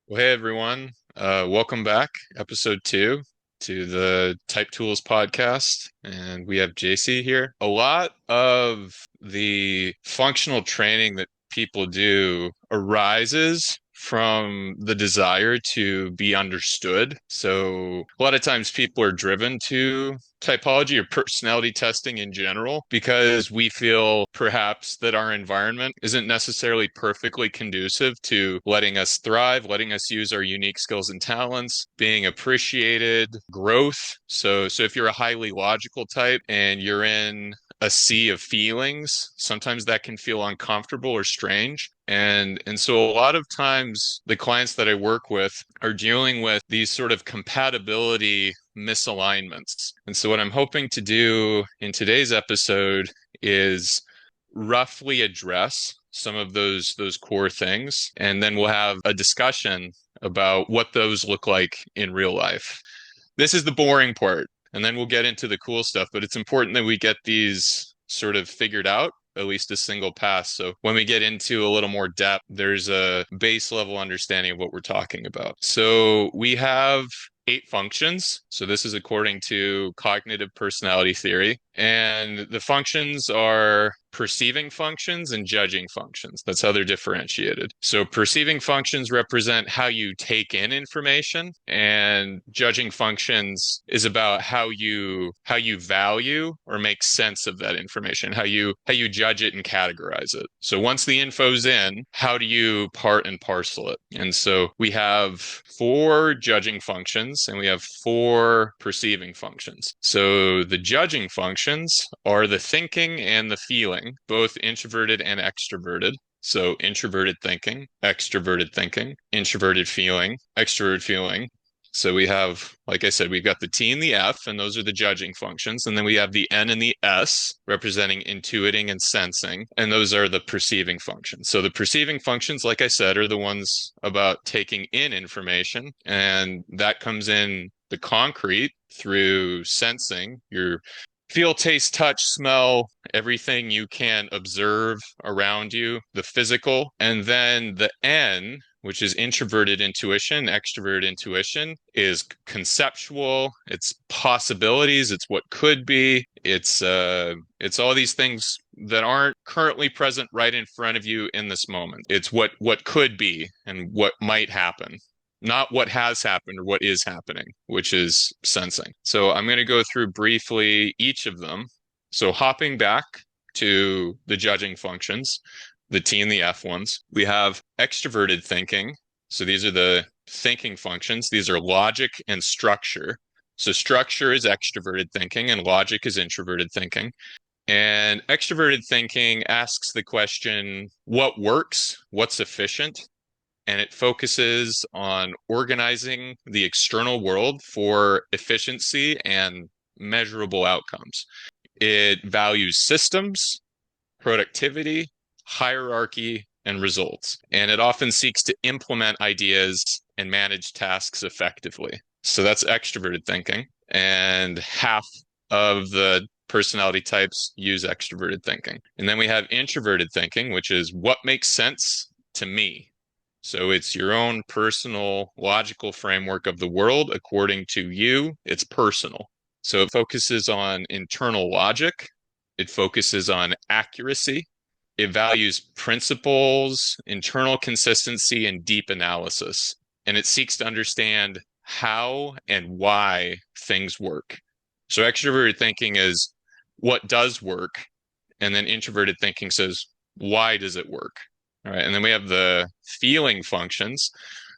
Well, hey everyone. Welcome back, episode 2 to the Type Tools podcast. And we have Jacie here. A lot of the functional training that people do arises from the desire to be understood. So a lot of times people are driven to typology or personality testing in general because we feel perhaps that our environment isn't necessarily perfectly conducive to letting us thrive, letting us use our unique skills and talents, being appreciated, growth. So if you're a highly logical type and you're in a sea of feelings, sometimes that can feel uncomfortable or strange. And so a lot of times the clients that I work with are dealing with these sort of compatibility misalignments. And so what I'm hoping to do in today's episode is roughly address some of those core things, and then we'll have a discussion about what those look like in real life. This is the boring part, and then we'll get into the cool stuff, but it's important that we get these sort of figured out, at least a single pass. So when we get into a little more depth, there's a base level understanding of what we're talking about. So we have 8 functions. So this is according to cognitive personality theory. And the functions are perceiving functions and judging functions. That's how they're differentiated. So perceiving functions represent how you take in information, and judging functions is about how you value or make sense of that information, how you judge it and categorize it. So once the info's in, how do you part and parcel it? And so we have 4 judging functions and we have 4 perceiving functions. So the judging functions are the thinking and the feeling, both introverted and extroverted. So introverted thinking, introverted feeling, extroverted feeling. So we have, like I said, we've got the T and the F, and those are the judging functions. And then we have the N and the S, representing intuiting and sensing, and those are the perceiving functions. So the perceiving functions, like I said, are the ones about taking in information, and that comes in the concrete through sensing your feel, taste, touch, smell, everything you can observe around you, the physical. And then the N, which is introverted intuition, extroverted intuition, is conceptual. It's possibilities. It's what could be. It's all these things that aren't currently present right in front of you in this moment. It's what could be and what might happen, not what has happened or what is happening, which is sensing. So I'm going to go through briefly each of them. So hopping back to the judging functions, the T and the F ones, we have extroverted thinking. So these are the thinking functions. These are logic and structure. So structure is extroverted thinking and logic is introverted thinking. And extroverted thinking asks the question, what works? What's efficient? And it focuses on organizing the external world for efficiency and measurable outcomes. It values systems, productivity, hierarchy, and results. And it often seeks to implement ideas and manage tasks effectively. So that's extroverted thinking. And half of the personality types use extroverted thinking. And then we have introverted thinking, which is what makes sense to me. So it's your own personal logical framework of the world according to you. It's personal. So it focuses on internal logic. It focuses on accuracy. It values principles, internal consistency, and deep analysis. And it seeks to understand how and why things work. So extroverted thinking is what does work. And then introverted thinking says, why does it work? All right. And then we have the feeling functions.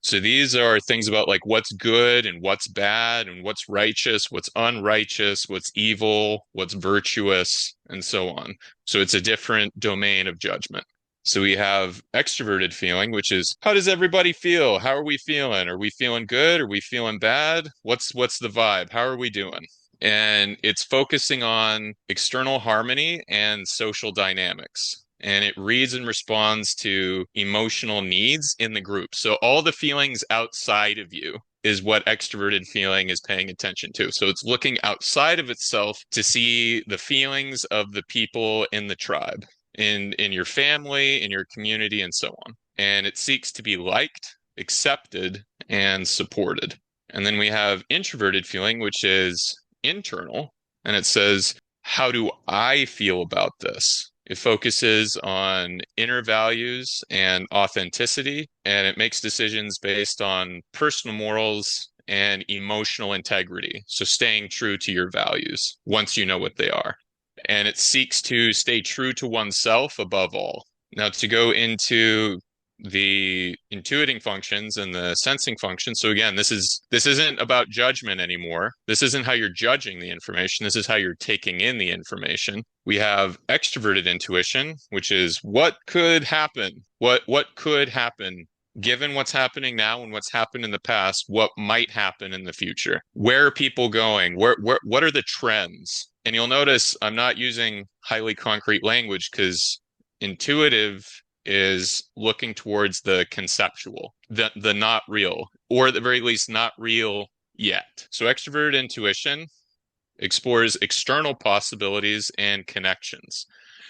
So these are things about like what's good and what's bad and what's righteous, what's unrighteous, what's evil, what's virtuous, and so on. So it's a different domain of judgment. So we have extroverted feeling, which is how does everybody feel? How are we feeling? Are we feeling good? Are we feeling bad? What's the vibe? How are we doing? And it's focusing on external harmony and social dynamics. And it reads and responds to emotional needs in the group. So all the feelings outside of you is what extroverted feeling is paying attention to. So it's looking outside of itself to see the feelings of the people in the tribe, in your family, in your community, and so on. And it seeks to be liked, accepted, and supported. And then we have introverted feeling, which is internal, and it says, how do I feel about this? It focuses on inner values and authenticity, and it makes decisions based on personal morals and emotional integrity. So staying true to your values once you know what they are. And it seeks to stay true to oneself above all. Now, to go into the intuiting functions and the sensing functions. So again, this isn't about judgment anymore. This isn't how you're judging the information. This is how you're taking in the information. We have extroverted intuition, which is what could happen? What could happen given what's happening now and what's happened in the past, what might happen in the future? Where are people going? What are the trends? And you'll notice I'm not using highly concrete language because intuitive is looking towards the conceptual, the not real, or at the very least, not real yet. So extroverted intuition explores external possibilities and connections.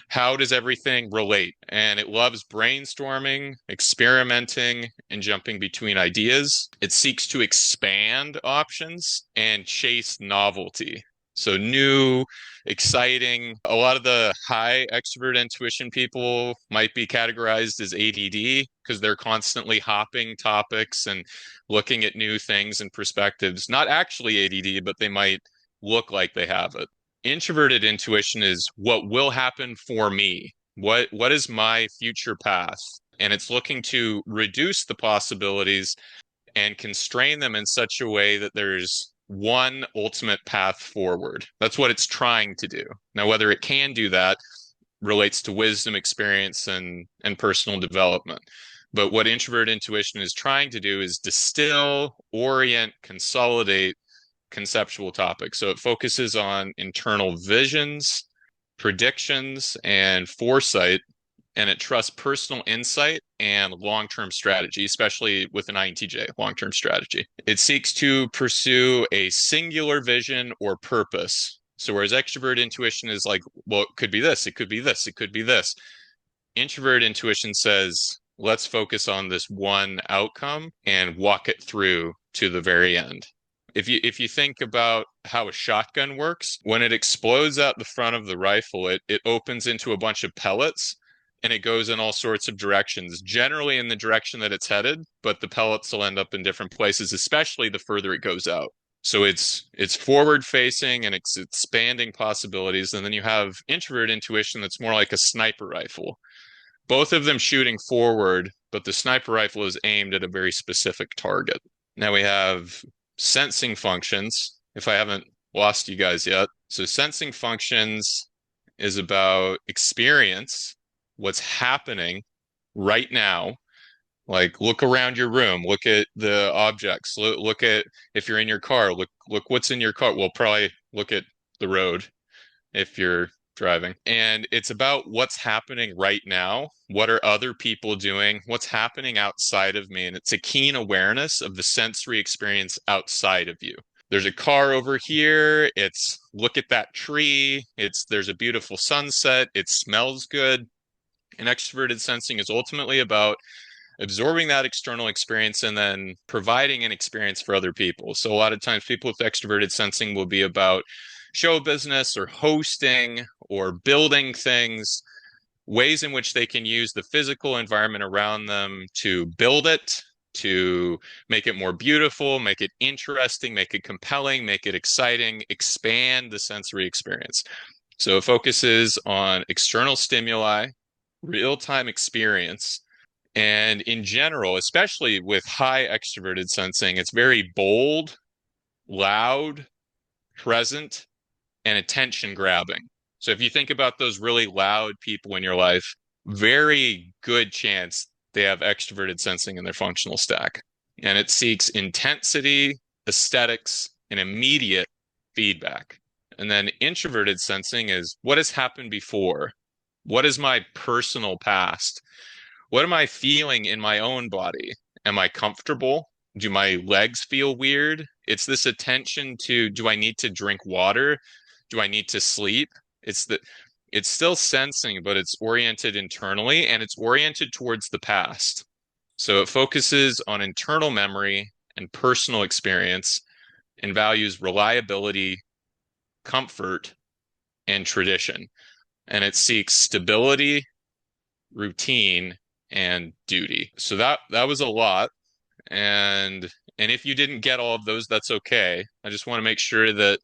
How does everything relate? And it loves brainstorming, experimenting, and jumping between ideas. It seeks to expand options and chase novelty. So new, exciting. A lot of the high extrovert intuition people might be categorized as ADD because they're constantly hopping topics and looking at new things and perspectives. Not actually ADD, but they might look like they have it. Introverted intuition is what will happen for me. What is my future path? And it's looking to reduce the possibilities and constrain them in such a way that there's one ultimate path forward. That's what it's trying to do. Now, whether it can do that relates to wisdom, experience, and personal development. But what introvert intuition is trying to do is distill, orient, consolidate conceptual topics. So it focuses on internal visions, predictions, and foresight, and it trusts personal insight and long-term strategy, especially with an INTJ, long-term strategy. It seeks to pursue a singular vision or purpose. So whereas extrovert intuition is like, well, it could be this, it could be this, it could be this. Introvert intuition says, let's focus on this one outcome and walk it through to the very end. If you think about how a shotgun works, when it explodes out the front of the rifle, it opens into a bunch of pellets and it goes in all sorts of directions, generally in the direction that it's headed, but the pellets will end up in different places, especially the further it goes out. So it's forward facing and it's expanding possibilities. And then you have introvert intuition that's more like a sniper rifle. Both of them shooting forward, but the sniper rifle is aimed at a very specific target. Now we have sensing functions, if I haven't lost you guys yet. So sensing functions is about experience, what's happening right now. Like look around your room, look at the objects, look at if you're in your car, look what's in your car. Well, probably look at the road if you're driving. And it's about what's happening right now. What are other people doing? What's happening outside of me? And it's a keen awareness of the sensory experience outside of you. There's a car over here. It's look at that tree. There's a beautiful sunset. It smells good. And extroverted sensing is ultimately about absorbing that external experience and then providing an experience for other people. So a lot of times people with extroverted sensing will be about show business or hosting or building things, ways in which they can use the physical environment around them to build it, to make it more beautiful, make it interesting, make it compelling, make it exciting, expand the sensory experience. So it focuses on external stimuli, real-time experience, and in general, especially with high extroverted sensing, it's very bold, loud, present, and attention grabbing. So if you think about those really loud people in your life, very good chance they have extroverted sensing in their functional stack. And it seeks intensity, aesthetics, and immediate feedback. And then introverted sensing is what has happened before? What is my personal past? What am I feeling in my own body? Am I comfortable? Do my legs feel weird? It's this attention to, do I need to drink water? Do I need to sleep? It's still sensing, but it's oriented internally and it's oriented towards the past. So it focuses on internal memory and personal experience and values reliability, comfort, and tradition. And it seeks stability, routine, and duty. So that was a lot. And and if you didn't get all of those, that's okay. I just want to make sure that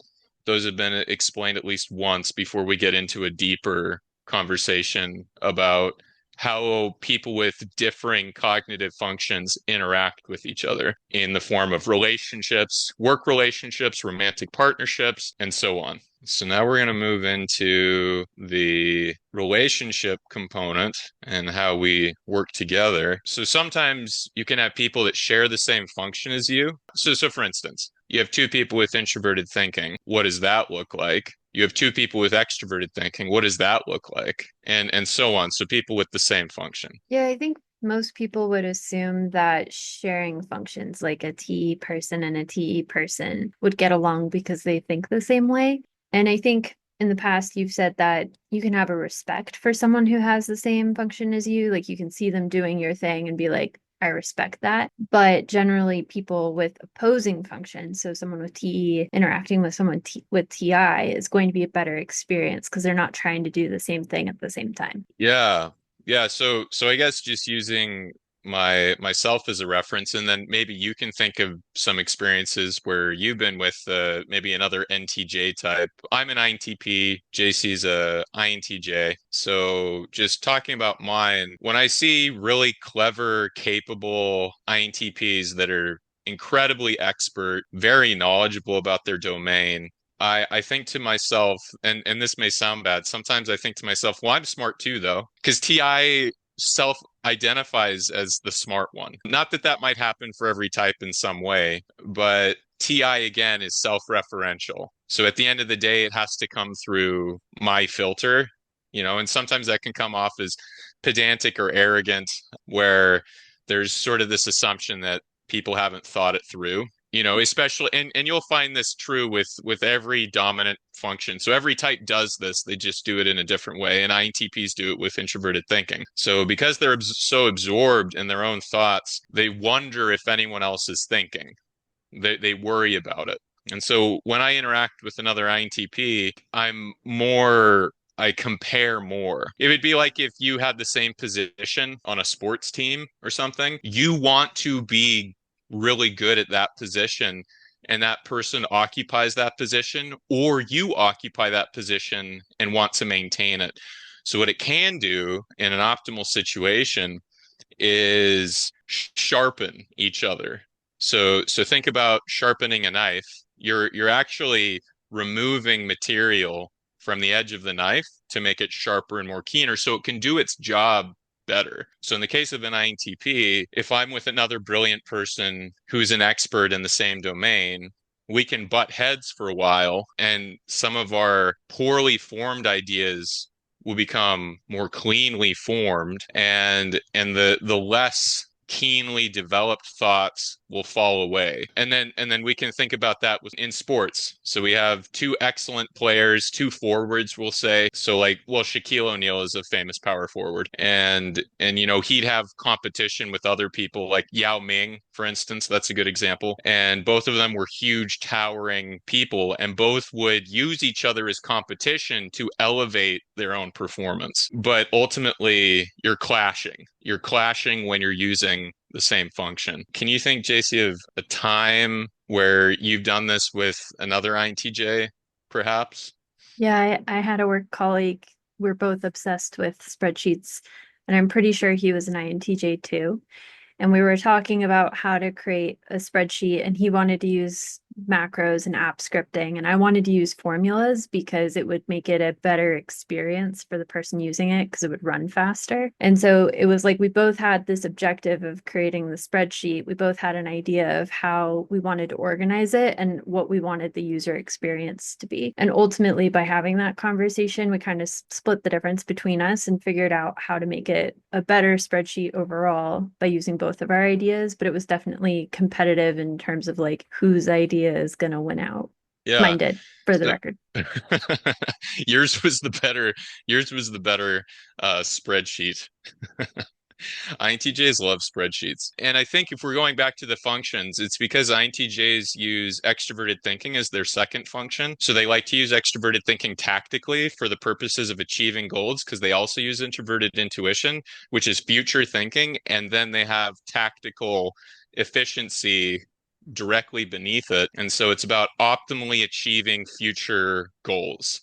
those have been explained at least once before we get into a deeper conversation about how people with differing cognitive functions interact with each other in the form of relationships, work relationships, romantic partnerships, and so on. So now we're going to move into the relationship component and how we work together. So sometimes you can have people that share the same function as you. So for instance, you have two people with introverted thinking. What does that look like? You have two people with extroverted thinking. What does that look like? And so on. So people with the same function. Yeah, I think most people would assume that sharing functions like a T person and a TE person would get along because they think the same way. And I think in the past you've said that you can have a respect for someone who has the same function as you. Like you can see them doing your thing and be like, I respect that. But generally, people with opposing functions, so someone with TE interacting with someone with TI, is going to be a better experience because they're not trying to do the same thing at the same time. Yeah. Yeah, so I guess just using myself as a reference, and then maybe you can think of some experiences where you've been with maybe another NTJ type. I'm an INTP, JC's a INTJ. So just talking about mine, when I see really clever, capable INTPs that are incredibly expert, very knowledgeable about their domain, I think to myself, and this may sound bad, sometimes I think to myself, well, I'm smart too, though, because TI self identifies as the smart one. Not that that might happen for every type in some way, but TI again is self-referential. So at the end of the day, it has to come through my filter, and sometimes that can come off as pedantic or arrogant, where there's sort of this assumption that people haven't thought it through. Especially, and you'll find this true with every dominant function. So every type does this, they just do it in a different way, and INTPs do it with introverted thinking. So because they're so absorbed in their own thoughts, they wonder if anyone else is thinking. They worry about it. And so when I interact with another INTP, I compare more. It would be like if you had the same position on a sports team or something. You want to be really good at that position, and that person occupies that position, or you occupy that position and want to maintain it. So what it can do in an optimal situation is sharpen each other. So think about sharpening a knife. You're actually removing material from the edge of the knife to make it sharper and more keener so it can do its job better. So in the case of an INTP, if I'm with another brilliant person who's an expert in the same domain, we can butt heads for a while, and some of our poorly formed ideas will become more cleanly formed, and the less keenly developed thoughts will fall away. And then we can think about that in sports. So we have two excellent players, two forwards, we'll say. So like, well, Shaquille O'Neal is a famous power forward. And he'd have competition with other people like Yao Ming, for instance. That's a good example. And both of them were huge, towering people, and both would use each other as competition to elevate their own performance. But ultimately, you're clashing. You're clashing when you're using the same function. Can you think, Jacie, of a time where you've done this with another INTJ, perhaps? Yeah, I had a work colleague. We're both obsessed with spreadsheets, and I'm pretty sure he was an INTJ too. And we were talking about how to create a spreadsheet, and he wanted to use macros and app scripting, and I wanted to use formulas because it would make it a better experience for the person using it because it would run faster. And so it was like we both had this objective of creating the spreadsheet. We both had an idea of how we wanted to organize it and what we wanted the user experience to be. And ultimately, by having that conversation, we kind of split the difference between us and figured out how to make it a better spreadsheet overall by using both of our ideas. But it was definitely competitive in terms of like whose idea is going to win out. Yeah. Mine did, for the So record. yours was the better spreadsheet. INTJs love spreadsheets. And I think if we're going back to the functions, it's because INTJs use extroverted thinking as their second function. So they like to use extroverted thinking tactically for the purposes of achieving goals, because they also use introverted intuition, which is future thinking. And then they have tactical efficiency directly beneath it. And so it's about optimally achieving future goals.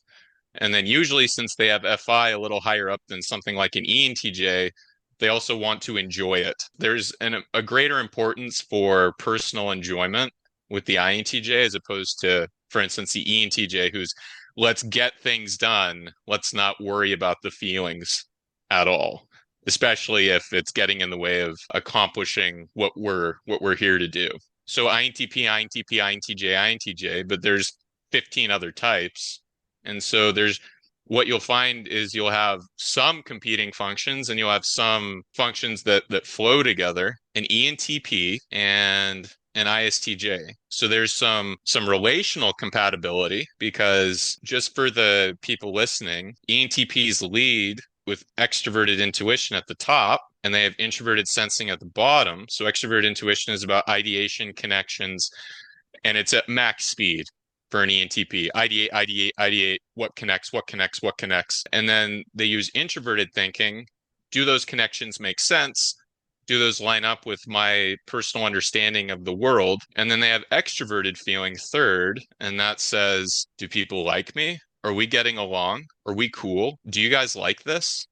And then usually, since they have FI a little higher up than something like an ENTJ, they also want to enjoy it. There's a greater importance for personal enjoyment with the INTJ as opposed to, for instance, the ENTJ, who's let's get things done. Let's not worry about the feelings at all, especially if it's getting in the way of accomplishing what we're here to do. So INTP, INTP, INTJ, INTJ, but there's 15 other types. And so there's what you'll find is you'll have some competing functions and you'll have some functions that flow together, an ENTP and an ISTJ. So there's some relational compatibility, because just for the people listening, ENTPs lead with extroverted intuition at the top, and they have introverted sensing at the bottom. So extroverted intuition is about ideation, connections, and it's at max speed for an ENTP. Ideate, ideate, ideate, what connects, what connects, what connects. And then they use introverted thinking. Do those connections make sense? Do those line up with my personal understanding of the world? And then they have extroverted feeling third, and that says, do people like me? Are we getting along? Are we cool? Do you guys like this?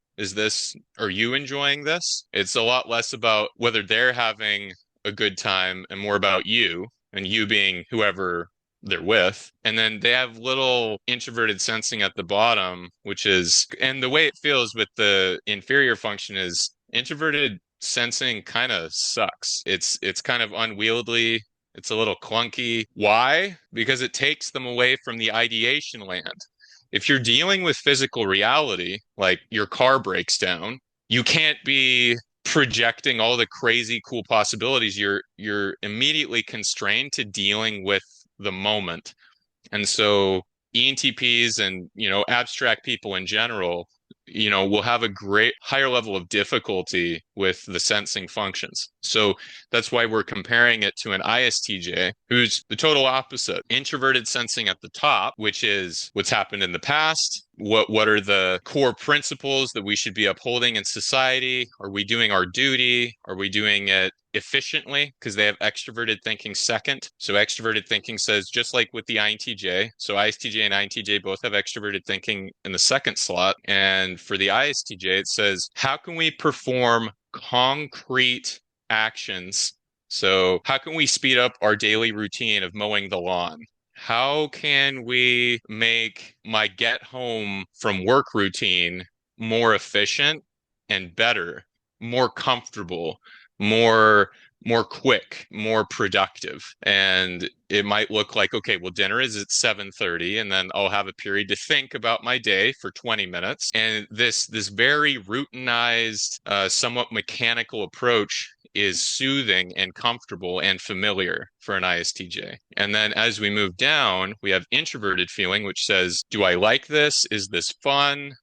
Are you enjoying this? It's a lot less about whether they're having a good time and more about you, and you being whoever they're with. And then they have little introverted sensing at the bottom, which is, and the way it feels with the inferior function is introverted sensing kind of sucks. It's kind of unwieldy. It's a little clunky. Why? Because it takes them away from the ideation land. If you're dealing with physical reality, like your car breaks down, you can't be projecting all the crazy cool possibilities. You're immediately constrained to dealing with the moment. And so ENTPs and, abstract people in general, will have a great higher level of difficulty with the sensing functions. So that's why we're comparing it to an ISTJ, who's the total opposite. Introverted sensing at the top, which is what's happened in the past. What are the core principles that we should be upholding in society? Are we doing our duty? Are we doing it efficiently? Because they have extroverted thinking second. So extroverted thinking says, just like with the INTJ, so ISTJ and INTJ both have extroverted thinking in the second slot. And for the ISTJ, it says, how can we perform concrete actions? So how can we speed up our daily routine of mowing the lawn? How can we make my get home from work routine more efficient and better, more comfortable, more quick, more productive? And it might look like, okay, well, dinner is at 7:30, and then I'll have a period to think about my day for 20 minutes. And this very routinized, somewhat mechanical approach is soothing and comfortable and familiar for an ISTJ. And then as we move down, we have introverted feeling, which says, do I like this? Is this fun?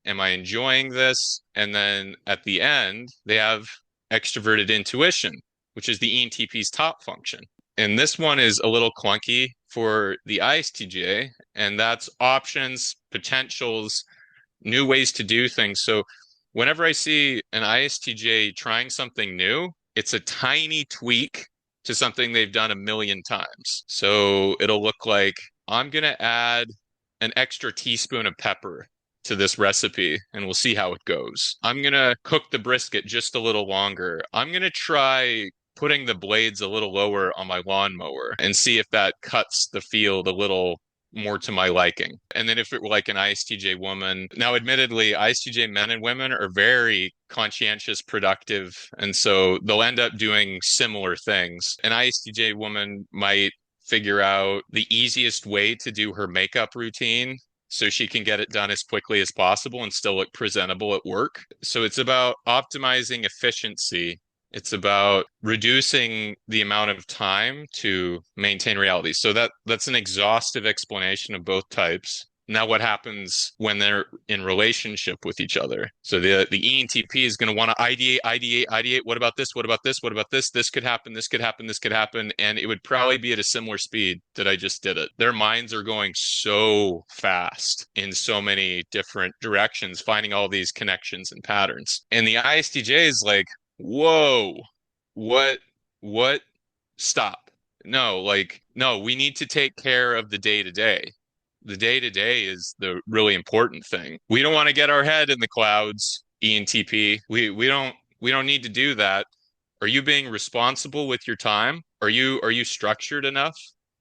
Am I enjoying this? And then at the end, they have extroverted intuition, which is the ENTP's top function. And this one is a little clunky for the ISTJ, and that's options, potentials, new ways to do things. So whenever I see an ISTJ trying something new, it's a tiny tweak to something they've done a million times. So it'll look like, I'm going to add an extra teaspoon of pepper to this recipe, and we'll see how it goes. I'm going to cook the brisket just a little longer. I'm going to try putting the blades a little lower on my lawnmower and see if that cuts the field a little more to my liking. And then if it were like an ISTJ woman, now admittedly, ISTJ men and women are very conscientious, productive, and so they'll end up doing similar things. An ISTJ woman might figure out the easiest way to do her makeup routine so she can get it done as quickly as possible and still look presentable at work. So it's about optimizing efficiency. It's about reducing the amount of time to maintain reality. So that's an exhaustive explanation of both types. Now, what happens when they're in relationship with each other? So the ENTP is going to want to ideate, ideate, ideate. What about this? What about this? What about this? This could happen. This could happen. This could happen. And it would probably be at a similar speed that I just did it. Their minds are going so fast in so many different directions, finding all these connections and patterns. And the ISTJ is like, whoa, what, what? Stop. No, like, no, we need to take care of the day to day. The day to day is the really important thing. We don't want to get our head in the clouds, ENTP. We don't need to do that. Are you being responsible with your time? Are you structured enough,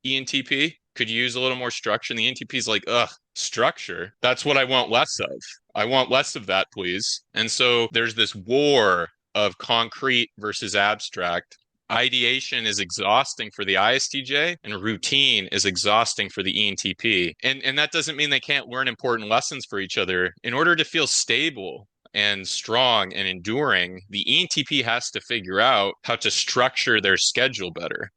ENTP? Could you use a little more structure? And the ENTP is like, ugh, structure. That's what I want less of. I want less of that, please. And so there's this war of concrete versus abstract. Ideation is exhausting for the ISTJ and routine is exhausting for the ENTP. And that doesn't mean they can't learn important lessons for each other. In order to feel stable and strong and enduring, the ENTP has to figure out how to structure their schedule better,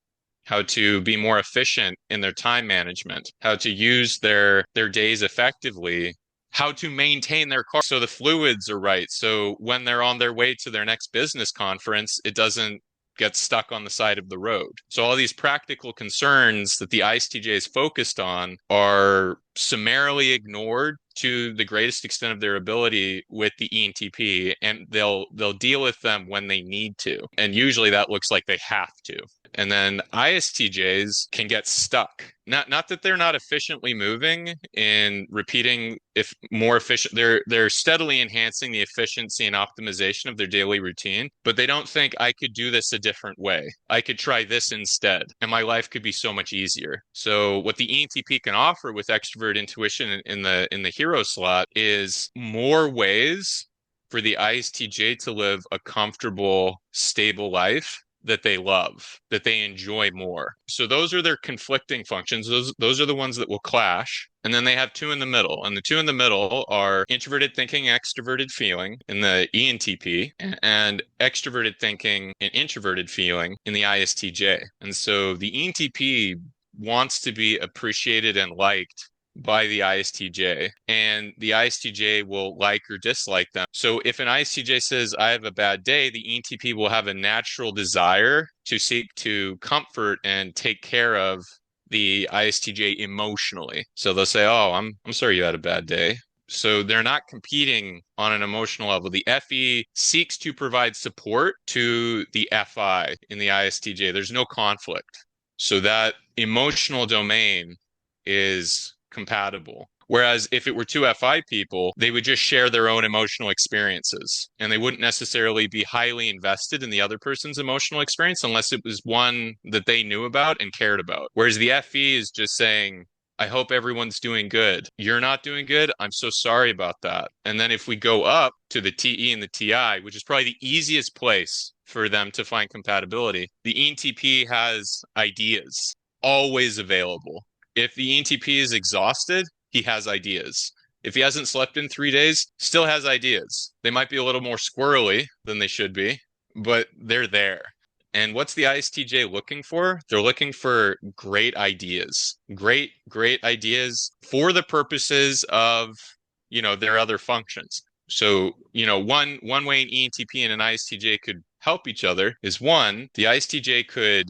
how to be more efficient in their time management, how to use their days effectively, how to maintain their car so the fluids are right. So when they're on their way to their next business conference, it doesn't get stuck on the side of the road. So all these practical concerns that the ISTJ is focused on are summarily ignored to the greatest extent of their ability with the ENTP, and they'll deal with them when they need to. And usually that looks like they have to. And then ISTJs can get stuck. Not that they're not efficiently moving in repeating if more efficient. They're steadily enhancing the efficiency and optimization of their daily routine, but they don't think I could do this a different way. I could try this instead, and my life could be so much easier. So what the ENTP can offer with extrovert intuition in the hero slot is more ways for the ISTJ to live a comfortable, stable life that they love, that they enjoy more. So those are their conflicting functions. Those are the ones that will clash. And then they have two in the middle. And the two in the middle are introverted thinking, extroverted feeling in the ENTP, and extroverted thinking and introverted feeling in the ISTJ. And so the ENTP wants to be appreciated and liked by the ISTJ, and the ISTJ will like or dislike them. So if an ISTJ says, I have a bad day, the ENTP will have a natural desire to seek to comfort and take care of the ISTJ emotionally. So they'll say, oh, I'm sorry you had a bad day. So they're not competing on an emotional level. The FE seeks to provide support to the FI in the ISTJ. There's no conflict. So that emotional domain is compatible. Whereas if it were two FI people, they would just share their own emotional experiences and they wouldn't necessarily be highly invested in the other person's emotional experience unless it was one that they knew about and cared about. Whereas the FE is just saying, I hope everyone's doing good. You're not doing good. I'm so sorry about that. And then if we go up to the TE and the TI, which is probably the easiest place for them to find compatibility, the ENTP has ideas always available. If the ENTP is exhausted, he has ideas. If he hasn't slept in 3 days, still has ideas. They might be a little more squirrely than they should be, but they're there. And what's the ISTJ looking for? They're looking for great ideas, great ideas for the purposes of, their other functions. So, one way an ENTP and an ISTJ could help each other is one, the ISTJ could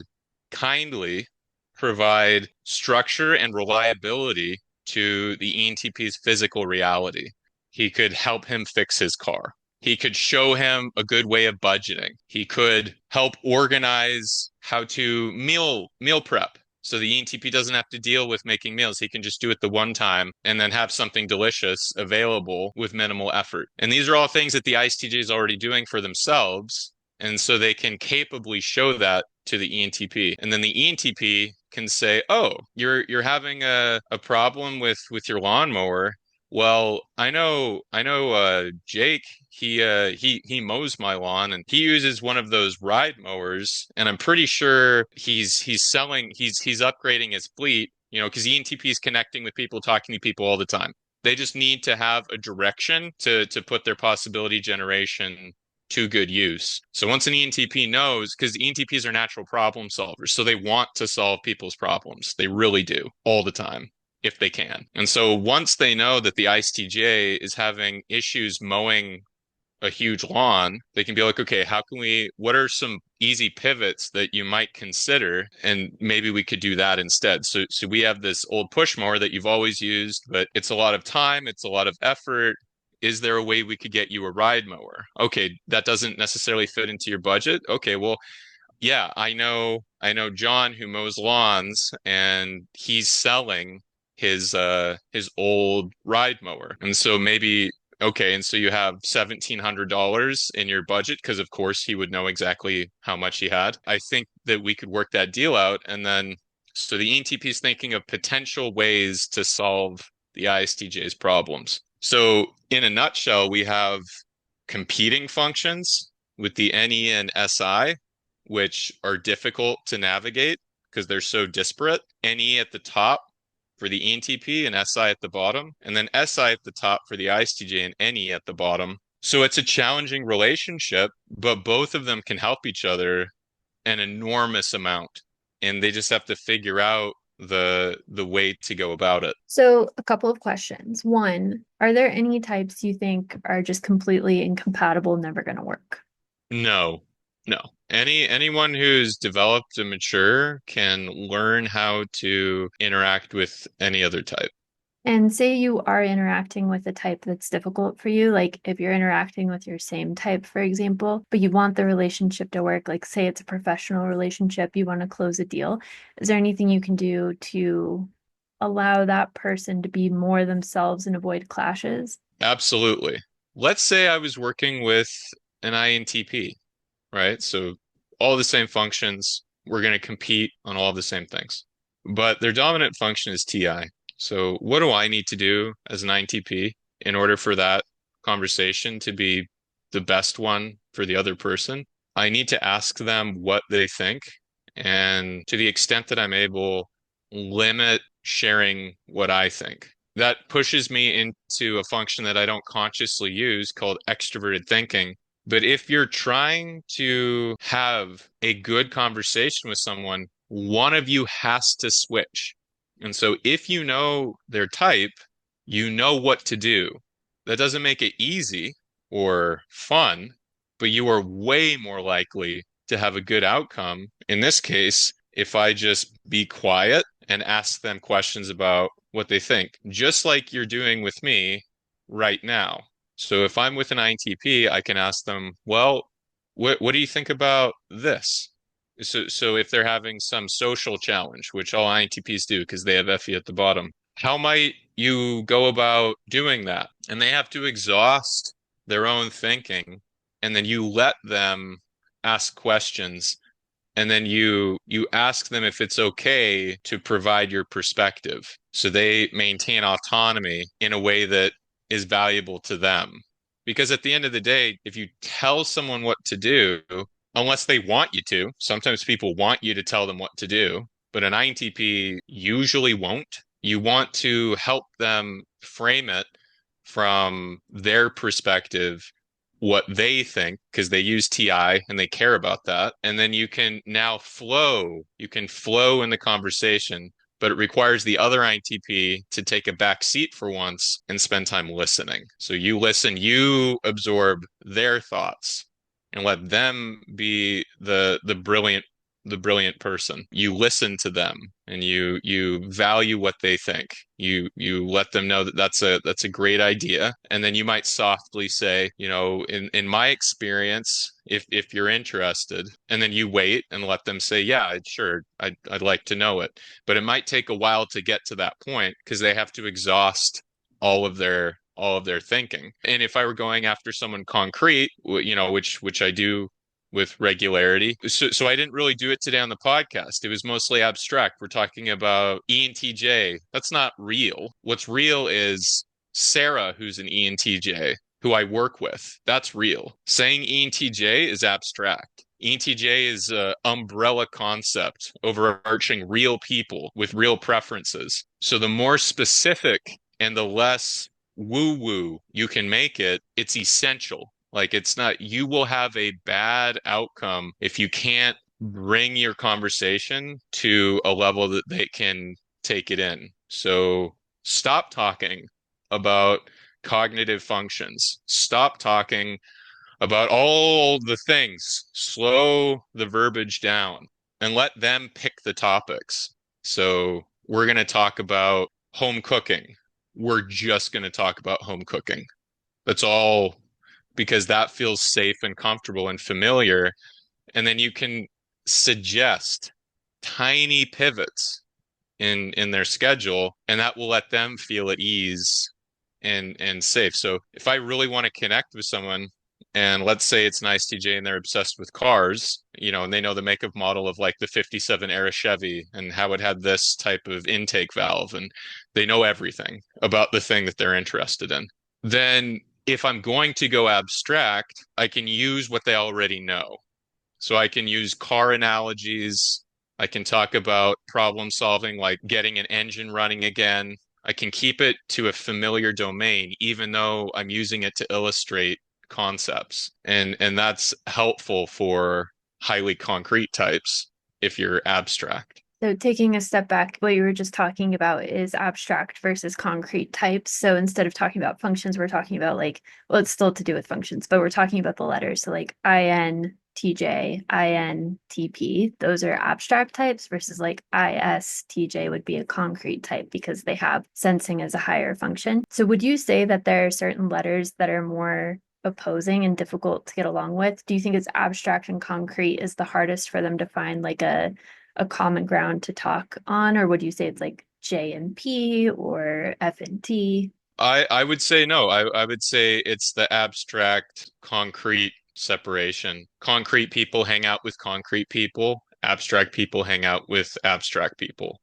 kindly provide structure and reliability to the ENTP's physical reality. He could help him fix his car. He could show him a good way of budgeting. He could help organize how to meal prep. So the ENTP doesn't have to deal with making meals. He can just do it the one time and then have something delicious available with minimal effort. And these are all things that the ISTJ is already doing for themselves. And so they can capably show that to the ENTP. And then the ENTP can say, oh, you're having a problem with your lawnmower. Well, I know Jake, he mows my lawn and he uses one of those ride mowers, and I'm pretty sure he's upgrading his fleet, because ENTP is connecting with people, talking to people all the time. They just need to have a direction to put their possibility generation to good use. So once an ENTP knows, because ENTPs are natural problem solvers, so they want to solve people's problems. They really do all the time. if they can. And so once they know that the ISTJ is having issues mowing a huge lawn, they can be like, okay, what are some easy pivots that you might consider? And maybe we could do that instead. So we have this old push mower that you've always used, but it's a lot of time, it's a lot of effort. Is there a way we could get you a ride mower? Okay, that doesn't necessarily fit into your budget. Okay, well, yeah, I know John who mows lawns and he's selling his old ride mower. And so maybe okay, and so you have $1,700 in your budget because of course he would know exactly how much he had. I think that we could work that deal out and then so the ENTP is thinking of potential ways to solve the ISTJ's problems. So in a nutshell, we have competing functions with the NE and SI which are difficult to navigate because they're so disparate. NE at the top for the ENTP and SI at the bottom, and then SI at the top for the ISTJ and NE at the bottom. So it's a challenging relationship, but both of them can help each other an enormous amount, and they just have to figure out the way to go about it. So, a couple of questions. One, are there any types you think are just completely incompatible, never going to work? No, no. Anyone who's developed and mature can learn how to interact with any other type. And say you are interacting with a type that's difficult for you, like if you're interacting with your same type, for example, but you want the relationship to work, like say it's a professional relationship, you want to close a deal. Is there anything you can do to allow that person to be more themselves and avoid clashes? Absolutely. Let's say I was working with an INTP, right? So all the same functions, we're going to compete on all the same things. But their dominant function is TI. So what do I need to do as an INTP in order for that conversation to be the best one for the other person? I need to ask them what they think, and to the extent that I'm able, limit sharing what I think. That pushes me into a function that I don't consciously use called extroverted thinking. But if you're trying to have a good conversation with someone, one of you has to switch. And so if you know their type, you know what to do. That doesn't make it easy or fun, but you are way more likely to have a good outcome. In this case, if I just be quiet and ask them questions about what they think, just like you're doing with me right now. So if I'm with an INTP, I can ask them, well, what do you think about this? So if they're having some social challenge, which all INTPs do because they have FE at the bottom, how might you go about doing that? And they have to exhaust their own thinking, and then you let them ask questions and then you ask them if it's okay to provide your perspective so they maintain autonomy in a way that is valuable to them. Because at the end of the day, if you tell someone what to do, unless they want you to, sometimes people want you to tell them what to do, but an INTP usually won't. You want to help them frame it from their perspective what they think because they use TI and they care about that. And then you can now flow. You can flow in the conversation, but it requires the other INTP to take a back seat for once and spend time listening. So you listen, you absorb their thoughts and let them be the brilliant person. You listen to them and you value what they think. You let them know that that's a great idea. And then you might softly say, in my experience, if you're interested, and then you wait and let them say, yeah, sure, I'd like to know it. But it might take a while to get to that point because they have to exhaust all of their thinking. And if I were going after someone concrete, which I do with regularity. So I didn't really do it today on the podcast. It was mostly abstract. We're talking about ENTJ. That's not real. What's real is Sarah, who's an ENTJ, who I work with. That's real. Saying ENTJ is abstract. ENTJ is an umbrella concept overarching real people with real preferences. So the more specific and the less woo woo you can make it, it's essential. Like it's not, you will have a bad outcome if you can't bring your conversation to a level that they can take it in. So stop talking about cognitive functions. Stop talking about all the things. Slow the verbiage down and let them pick the topics. So we're going to talk about home cooking. We're just going to talk about home cooking. That's all, because that feels safe and comfortable and familiar. And then you can suggest tiny pivots in their schedule, and that will let them feel at ease and safe. So if I really want to connect with someone, and let's say it's an ISTJ and they're obsessed with cars, and they know the make of model of like the 57 era Chevy and how it had this type of intake valve, and they know everything about the thing that they're interested in, then if I'm going to go abstract, I can use what they already know. So I can use car analogies. I can talk about problem solving, like getting an engine running again. I can keep it to a familiar domain, even though I'm using it to illustrate concepts. And that's helpful for highly concrete types if you're abstract. So taking a step back, what you were just talking about is abstract versus concrete types. So instead of talking about functions, we're talking about like, well, it's still to do with functions, but we're talking about the letters. So like INTJ, INTP, those are abstract types versus like ISTJ would be a concrete type because they have sensing as a higher function. So would you say that there are certain letters that are more opposing and difficult to get along with? Do you think it's abstract and concrete is the hardest for them to find like a common ground to talk on, or would you say it's like J and P or F and T? I would say no. I would say it's the abstract, concrete separation. Concrete people hang out with concrete people. Abstract people hang out with abstract people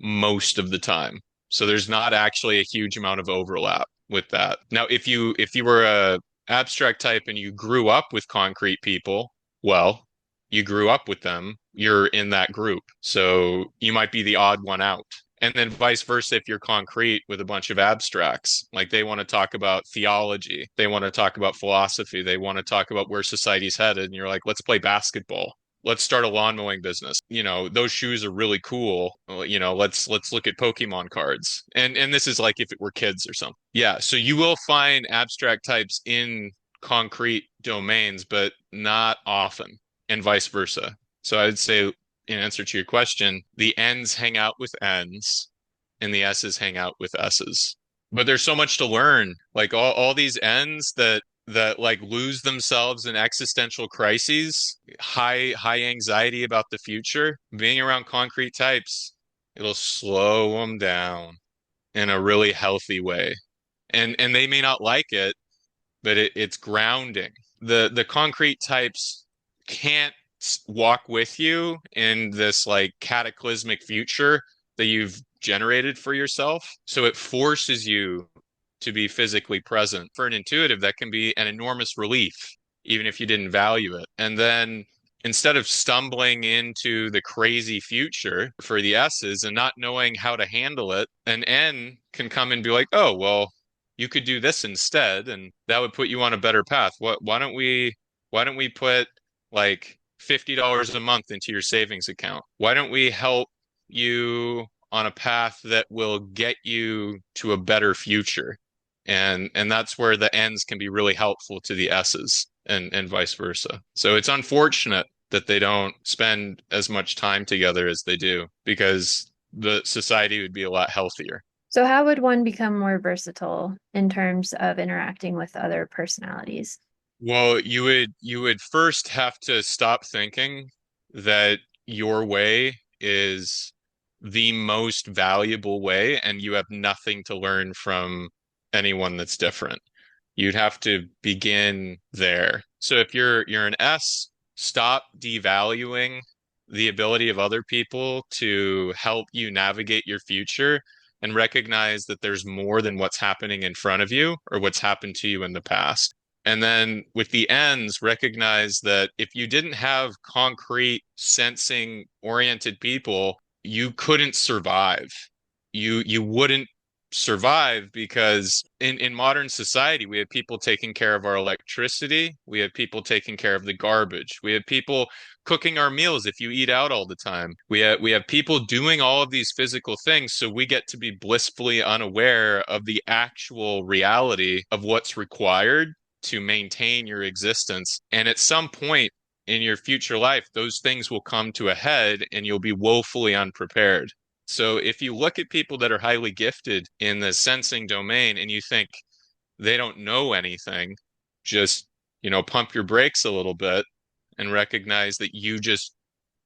most of the time. So there's not actually a huge amount of overlap with that. Now, if you were a abstract type and you grew up with concrete people, well, you grew up with them. You're in that group. So you might be the odd one out. And then vice versa, if you're concrete with a bunch of abstracts, like they want to talk about theology, they want to talk about philosophy, they want to talk about where society's headed, and you're like, let's play basketball. Let's start a lawn mowing business. Those shoes are really cool. Let's look at Pokemon cards. And this is like if it were kids or something. Yeah, so you will find abstract types in concrete domains, but not often, and vice versa. So I would say, in answer to your question, the N's hang out with N's and the S's hang out with S's. But there's so much to learn. Like all these N's that like lose themselves in existential crises, high anxiety about the future. Being around concrete types, it'll slow them down in a really healthy way. And they may not like it, but it's grounding. The concrete types can't walk with you in this like cataclysmic future that you've generated for yourself. So it forces you to be physically present. For an intuitive, that can be an enormous relief, even if you didn't value it. And then instead of stumbling into the crazy future for the S's and not knowing how to handle it, an N can come and be like, oh, well, you could do this instead, and that would put you on a better path. Why don't we put like $50 a month into your savings account? Why don't we help you on a path that will get you to a better future? And that's where the N's can be really helpful to the S's and vice versa. So it's unfortunate that they don't spend as much time together as they do, because the society would be a lot healthier. So how would one become more versatile in terms of interacting with other personalities? Well, you would first have to stop thinking that your way is the most valuable way and you have nothing to learn from anyone that's different. You'd have to begin there. So if you're an S, stop devaluing the ability of other people to help you navigate your future and recognize that there's more than what's happening in front of you or what's happened to you in the past. And then with the ends, recognize that if you didn't have concrete sensing oriented people, you couldn't survive. You wouldn't survive because in modern society, we have people taking care of our electricity. We have people taking care of the garbage. We have people cooking our meals if you eat out all the time. We have people doing all of these physical things, so we get to be blissfully unaware of the actual reality of what's required to maintain your existence. And at some point in your future life, those things will come to a head and you'll be woefully unprepared. So if you look at people that are highly gifted in the sensing domain and you think they don't know anything, just, pump your brakes a little bit and recognize that you just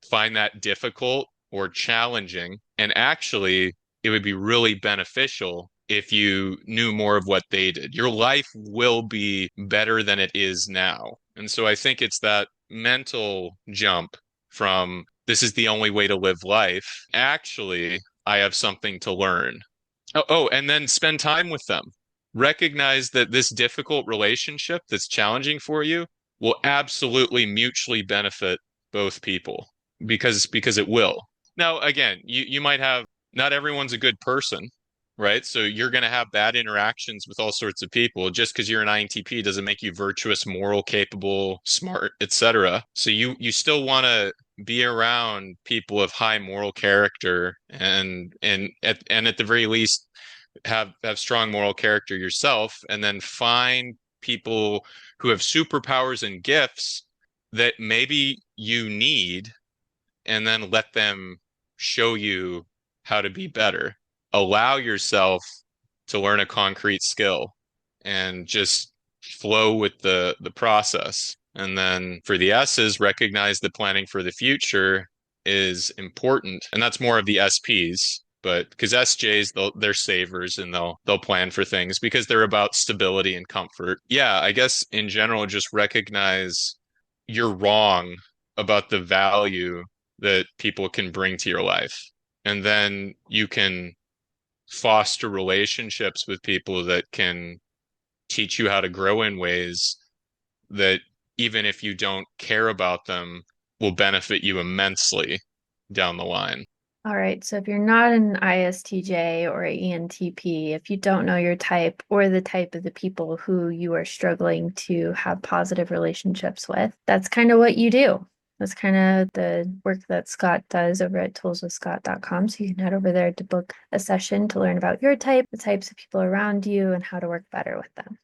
find that difficult or challenging. And actually, it would be really beneficial if you knew more of what they did. Your life will be better than it is now. And so I think it's that mental jump from this is the only way to live life. Actually, I have something to learn. And then spend time with them. Recognize that this difficult relationship that's challenging for you will absolutely mutually benefit both people because it will. Now, again, you might have not everyone's a good person, right? So you're going to have bad interactions with all sorts of people. Just because you're an INTP doesn't make you virtuous, moral, capable, smart, etc. So you still want to be around people of high moral character and at the very least have strong moral character yourself, and then find people who have superpowers and gifts that maybe you need, and then let them show you how to be better. Allow yourself to learn a concrete skill and just flow with the process. And then for the S's, recognize that planning for the future is important. And that's more of the SPs. But because SJs, they're savers and they'll plan for things because they're about stability and comfort. Yeah, I guess in general, just recognize you're wrong about the value that people can bring to your life. And then you can foster relationships with people that can teach you how to grow in ways that, even if you don't care about them, will benefit you immensely down the line. All right, so if you're not an ISTJ or an ENTP, if you don't know your type or the type of the people who you are struggling to have positive relationships with, that's kind of what you do. That's kind of the work that Scott does over at toolswithscott.com. So you can head over there to book a session to learn about your type, the types of people around you, and how to work better with them.